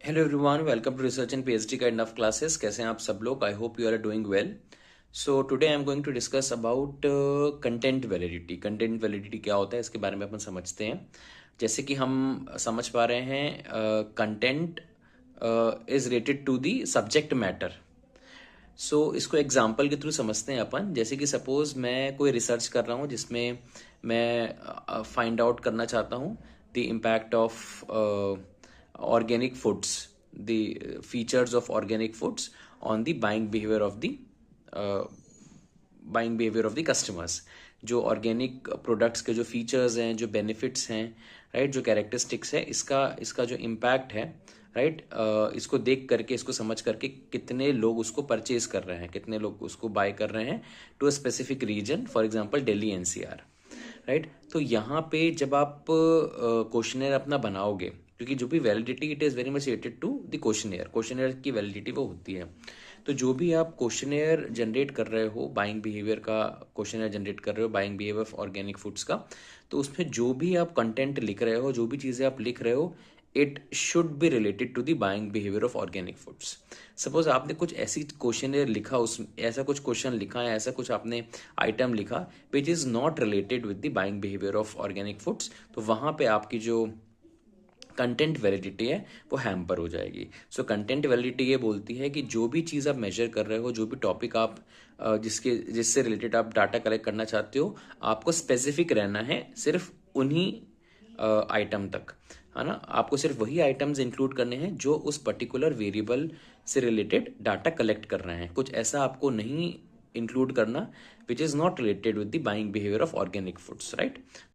Hello everyone, welcome to research and PhD kind of classes. कैसे हैं आप सब लोग? I hope you are doing well. So today I am going to discuss about content validity. Content validity क्या होता है, इसके बारे में अपन समझते हैं। जैसे कि हम समझ पा रहे हैं, content is related to the subject matter. So इसको एग्जाम्पल के थ्रू समझते हैं अपन। जैसे कि सपोज मैं कोई रिसर्च कर रहा हूँ जिसमें मैं फाइंड आउट करना चाहता हूँ the impact of organic foods, the features of organic foods on the buying behaviour of the customers. जो ऑर्गेनिक प्रोडक्ट्स के जो फीचर्स हैं, जो बेनिफिट्स हैं, राइट, जो कैरेक्टरिस्टिक्स है, इसका इसका जो इम्पैक्ट है, राइट, इसको देख करके, इसको समझ करके कितने लोग उसको परचेज कर रहे हैं, कितने लोग उसको बाय कर रहे हैं to a specific region, for example Delhi NCR, right. तो यहाँ पे जब आप क्वेश्चनर अपना बनाओगे, क्योंकि जो भी validity it is very much related to the questionnaire की वैलिडिटी वो होती है। तो जो भी आप क्वेश्चनर जनरेट कर रहे हो, बाइंग बिहेवियर का क्वेश्चनर जनरेट कर रहे हो, buying behaviour of organic foods का, तो उसमें जो भी आप कंटेंट लिख रहे हो, जो भी चीज़ें आप लिख रहे हो, it should be related to the buying behaviour of organic foods. Suppose आपने कुछ ऐसी क्वेश्चनर लिखा, उस ऐसा कुछ क्वेश्चन लिखा है, ऐसा कुछ आपने आइटम लिखा which is not related with the buying behaviour of organic foods, तो वहाँ पे आपकी जो कंटेंट वैलिडिटी है वो हैम्पर हो जाएगी। सो कंटेंट वैलिडिटी ये बोलती है कि जो भी चीज़ आप मेजर कर रहे हो, जो भी टॉपिक आप जिससे रिलेटेड आप डाटा कलेक्ट करना चाहते हो, आपको स्पेसिफिक रहना है सिर्फ उन्हीं आइटम तक, है ना। आपको सिर्फ वही आइटम्स इंक्लूड करने हैं जो उस पर्टिकुलर वेरिएबल से रिलेटेड डाटा कलेक्ट कर रहे हैं। कुछ ऐसा आपको नहीं इंक्लूड करना which is not related with the buying behaviour of organic foods, right.